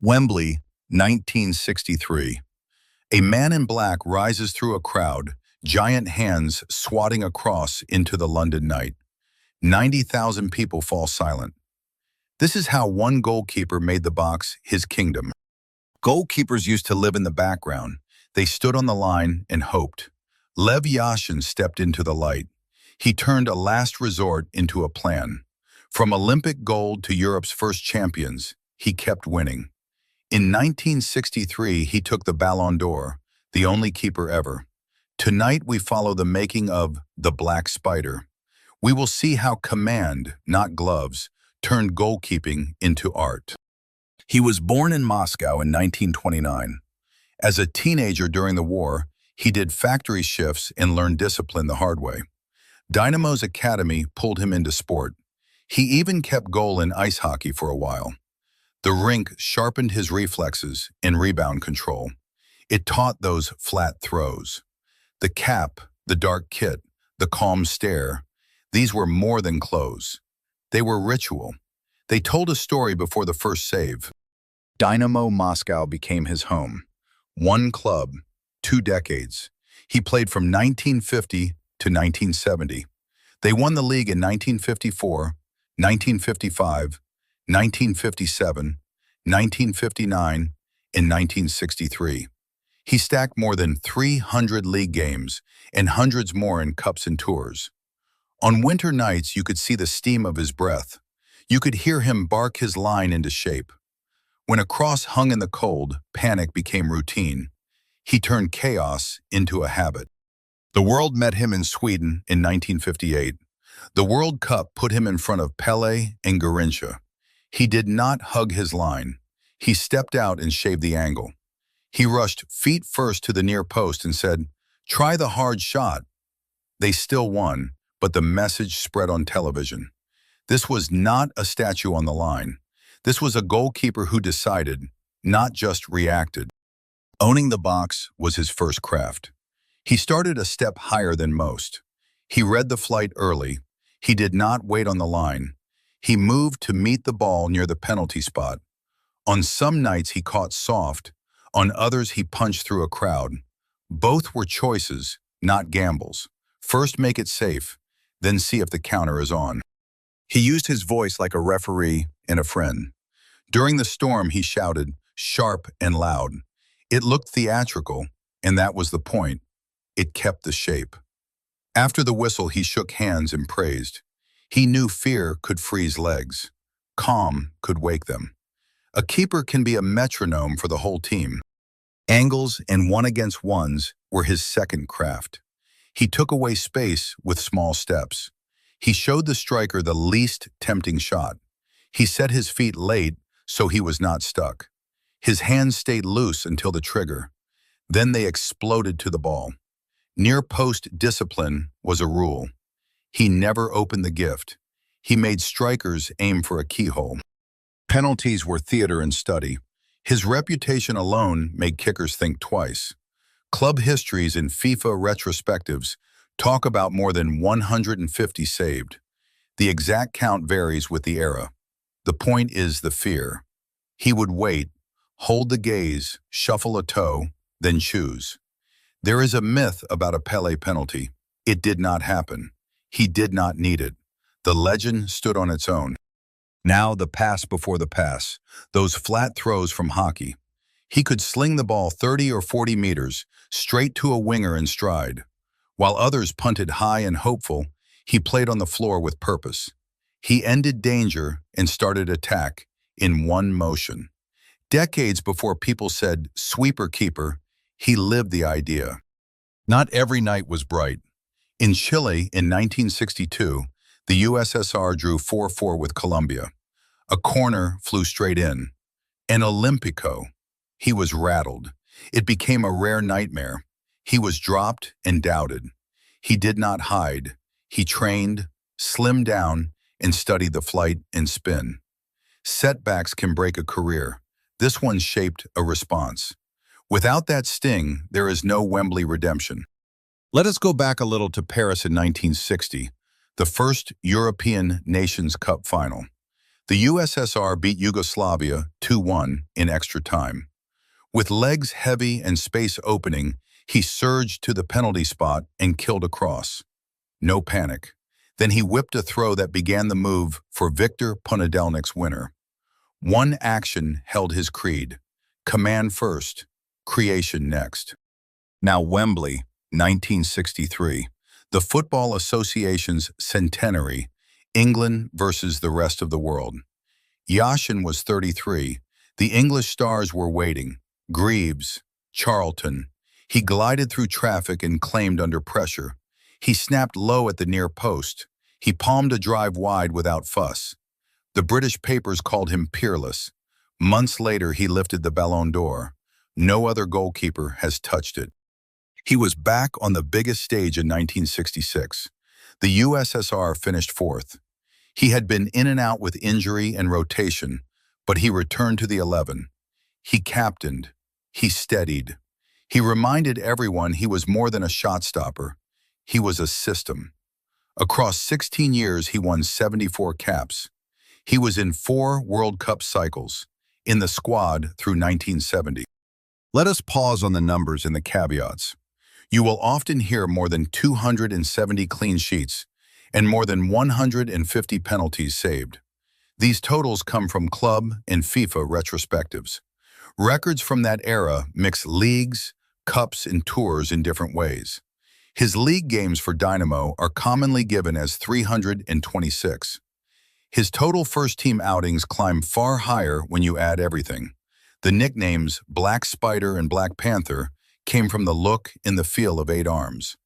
Wembley, 1963. A man in black rises through a crowd, giant hands swatting across into the London night. 90,000 people fall silent. This is how one goalkeeper made the box his kingdom. Goalkeepers used to live in the background. They stood on the line and hoped. Lev Yashin stepped into the light. He turned a last resort into a plan. From Olympic gold to Europe's first champions, he kept winning. In 1963, he took the Ballon d'Or, the only keeper ever. Tonight, we follow the making of the Black Spider. We will see how command, not gloves, turned goalkeeping into art. He was born in Moscow in 1929. As a teenager during the war, he did factory shifts and learned discipline the hard way. Dynamo's academy pulled him into sport. He even kept goal in ice hockey for a while. The rink sharpened his reflexes and rebound control. It taught those flat throws. The cap, the dark kit, the calm stare, these were more than clothes. They were ritual. They told a story before the first save. Dynamo Moscow became his home. One club, 2 decades. He played from 1950 to 1970. They won the league in 1954, 1955, 1957, 1959, and 1963. He stacked more than 300 league games and hundreds more in cups and tours. On winter nights, you could see the steam of his breath. You could hear him bark his line into shape. When a cross hung in the cold, panic became routine. He turned chaos into a habit. The world met him in Sweden in 1958. The World Cup put him in front of Pelé and Garrincha. He did not hug his line. He stepped out and shaved the angle. He rushed feet first to the near post and said, "Try the hard shot." They still won, but the message spread on television. This was not a statue on the line. This was a goalkeeper who decided, not just reacted. Owning the box was his first craft. He started a step higher than most. He read the flight early. He did not wait on the line. He moved to meet the ball near the penalty spot. On some nights he caught soft, on others he punched through a crowd. Both were choices, not gambles. First make it safe, then see if the counter is on. He used his voice like a referee and a friend. During the storm he shouted, sharp and loud. It looked theatrical, and that was the point. It kept the shape. After the whistle he shook hands and praised. He knew fear could freeze legs. Calm could wake them. A keeper can be a metronome for the whole team. Angles and one-against-ones were his second craft. He took away space with small steps. He showed the striker the least tempting shot. He set his feet late so he was not stuck. His hands stayed loose until the trigger. Then they exploded to the ball. Near-post discipline was a rule. He never opened the gift. He made strikers aim for a keyhole. Penalties were theater and study. His reputation alone made kickers think twice. Club histories and FIFA retrospectives talk about more than 150 saved. The exact count varies with the era. The point is the fear. He would wait, hold the gaze, shuffle a toe, then choose. There is a myth about a Pelé penalty. It did not happen. He did not need it. The legend stood on its own. Now the pass before the pass, those flat throws from hockey. He could sling the ball 30 or 40 meters, straight to a winger in stride. While others punted high and hopeful, he played on the floor with purpose. He ended danger and started attack in one motion. Decades before people said sweeper keeper, he lived the idea. Not every night was bright. In Chile in 1962, the USSR drew 4-4 with Colombia. A corner flew straight in. An Olympico. He was rattled. It became a rare nightmare. He was dropped and doubted. He did not hide. He trained, slimmed down, and studied the flight and spin. Setbacks can break a career. This one shaped a response. Without that sting, there is no Wembley redemption. Let us go back a little to Paris in 1960, the first European Nations Cup final. The USSR beat Yugoslavia 2-1 in extra time. With legs heavy and space opening, he surged to the penalty spot and killed a cross. No panic. Then he whipped a throw that began the move for Viktor Ponedeljnik's winner. One action held his creed: command first, creation next. Now Wembley, 1963, the Football Association's centenary, England versus the rest of the world. Yashin was 33. The English stars were waiting. Greaves, Charlton. He glided through traffic and claimed under pressure. He snapped low at the near post. He palmed a drive wide without fuss. The British papers called him peerless. Months later, he lifted the Ballon d'Or. No other goalkeeper has touched it. He was back on the biggest stage in 1966. The USSR finished fourth. He had been in and out with injury and rotation, but he returned to the 11. He captained. He steadied. He reminded everyone he was more than a shot stopper. He was a system. Across 16 years, he won 74 caps. He was in 4 World Cup cycles, in the squad through 1970. Let us pause on the numbers and the caveats. You will often hear more than 270 clean sheets and more than 150 penalties saved. These totals come from club and FIFA retrospectives. Records from that era mix leagues, cups, and tours in different ways. His league games for Dynamo are commonly given as 326. His total first-team outings climb far higher when you add everything. The nicknames Black Spider and Black Panther came from the look and the feel of 8 arms.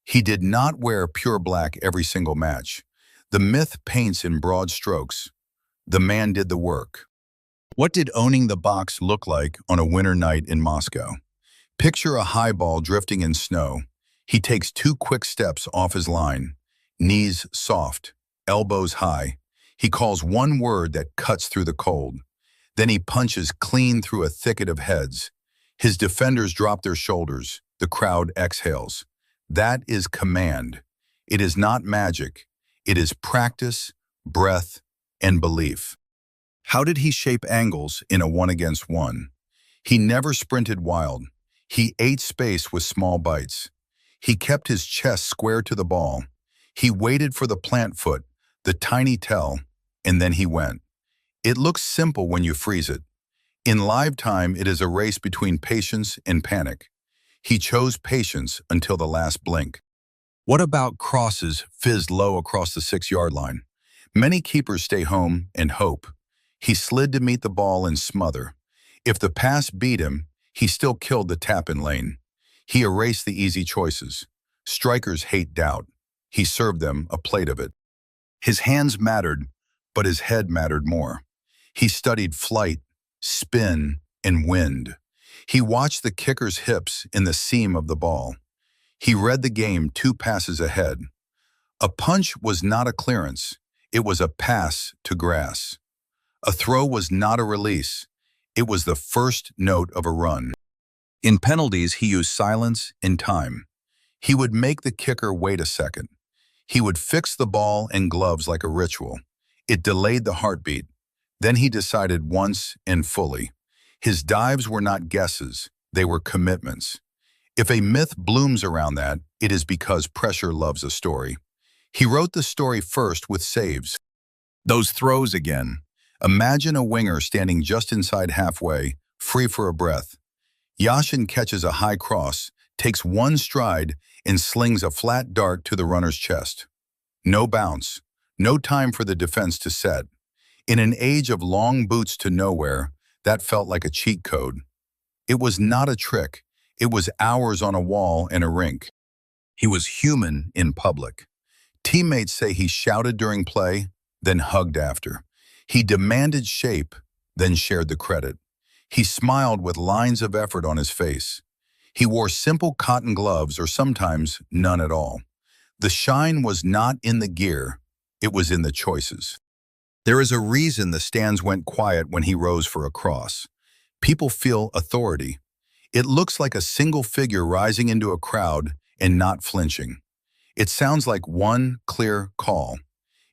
He did not wear pure black every single match. The myth paints in broad strokes. The man did the work. What did owning the box look like on a winter night in Moscow? Picture a high ball drifting in snow. He takes 2 quick steps off his line, knees soft, elbows high. He calls one word that cuts through the cold. Then he punches clean through a thicket of heads. His defenders drop their shoulders. The crowd exhales. That is command. It is not magic. It is practice, breath, and belief. How did he shape angles in a 1-against-1? He never sprinted wild. He ate space with small bites. He kept his chest square to the ball. He waited for the plant foot, the tiny tell, and then he went. It looks simple when you freeze it. In live time, it is a race between patience and panic. He chose patience until the last blink. What about crosses fizzed low across the 6-yard line? Many keepers stay home and hope. He slid to meet the ball and smother. If the pass beat him, he still killed the tap-in lane. He erased the easy choices. Strikers hate doubt. He served them a plate of it. His hands mattered, but his head mattered more. He studied flight, spin, and wind. He watched the kicker's hips in the seam of the ball. He read the game 2 passes ahead. A punch was not a clearance. It was a pass to grass. A throw was not a release. It was the first note of a run. In penalties, he used silence and time. He would make the kicker wait a second. He would fix the ball and gloves like a ritual. It delayed the heartbeat. Then he decided once and fully. His dives were not guesses. They were commitments. If a myth blooms around that, it is because pressure loves a story. He wrote the story first with saves. Those throws again. Imagine a winger standing just inside halfway, free for a breath. Yashin catches a high cross, takes one stride, and slings a flat dart to the runner's chest. No bounce. No time for the defense to set. In an age of long boots to nowhere, that felt like a cheat code. It was not a trick. It was hours on a wall and a rink. He was human in public. Teammates say he shouted during play, then hugged after. He demanded shape, then shared the credit. He smiled with lines of effort on his face. He wore simple cotton gloves or sometimes none at all. The shine was not in the gear, it was in the choices. There is a reason the stands went quiet when he rose for a cross. People feel authority. It looks like a single figure rising into a crowd and not flinching. It sounds like one clear call.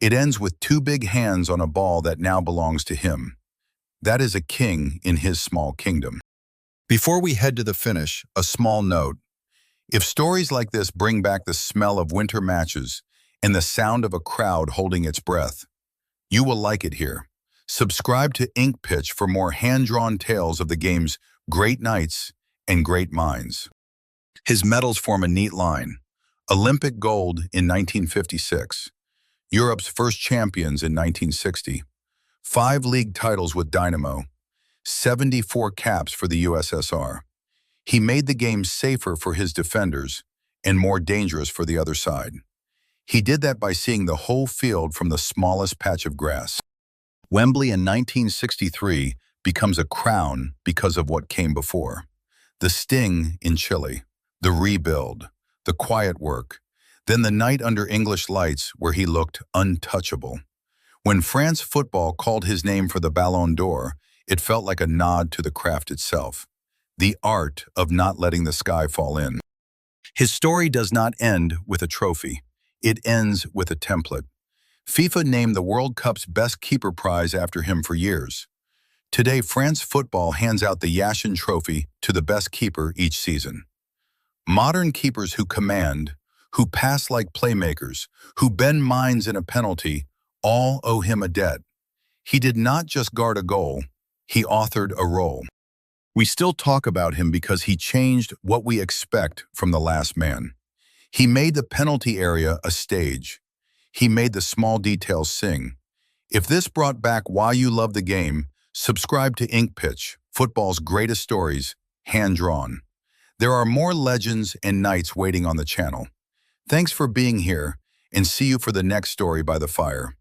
It ends with two big hands on a ball that now belongs to him. That is a king in his small kingdom. Before we head to the finish, a small note. If stories like this bring back the smell of winter matches and the sound of a crowd holding its breath, you will like it here. Subscribe to Ink Pitch for more hand-drawn tales of the game's great nights and great minds. His medals form a neat line. Olympic gold in 1956, Europe's first champions in 1960, 5 league titles with Dynamo, 74 caps for the USSR. He made the game safer for his defenders and more dangerous for the other side. He did that by seeing the whole field from the smallest patch of grass. Wembley in 1963 becomes a crown because of what came before. The sting in Chile, the rebuild, the quiet work, then the night under English lights where he looked untouchable. When France football called his name for the Ballon d'Or, it felt like a nod to the craft itself, the art of not letting the sky fall in. His story does not end with a trophy. It ends with a template. FIFA named the World Cup's best keeper prize after him for years. Today, France football hands out the Yashin trophy to the best keeper each season. Modern keepers who command, who pass like playmakers, who bend minds in a penalty, all owe him a debt. He did not just guard a goal, he authored a role. We still talk about him because he changed what we expect from the last man. He made the penalty area a stage. He made the small details sing. If this brought back why you love the game, subscribe to Ink Pitch, football's greatest stories, hand-drawn. There are more legends and nights waiting on the channel. Thanks for being here, and see you for the next story by the fire.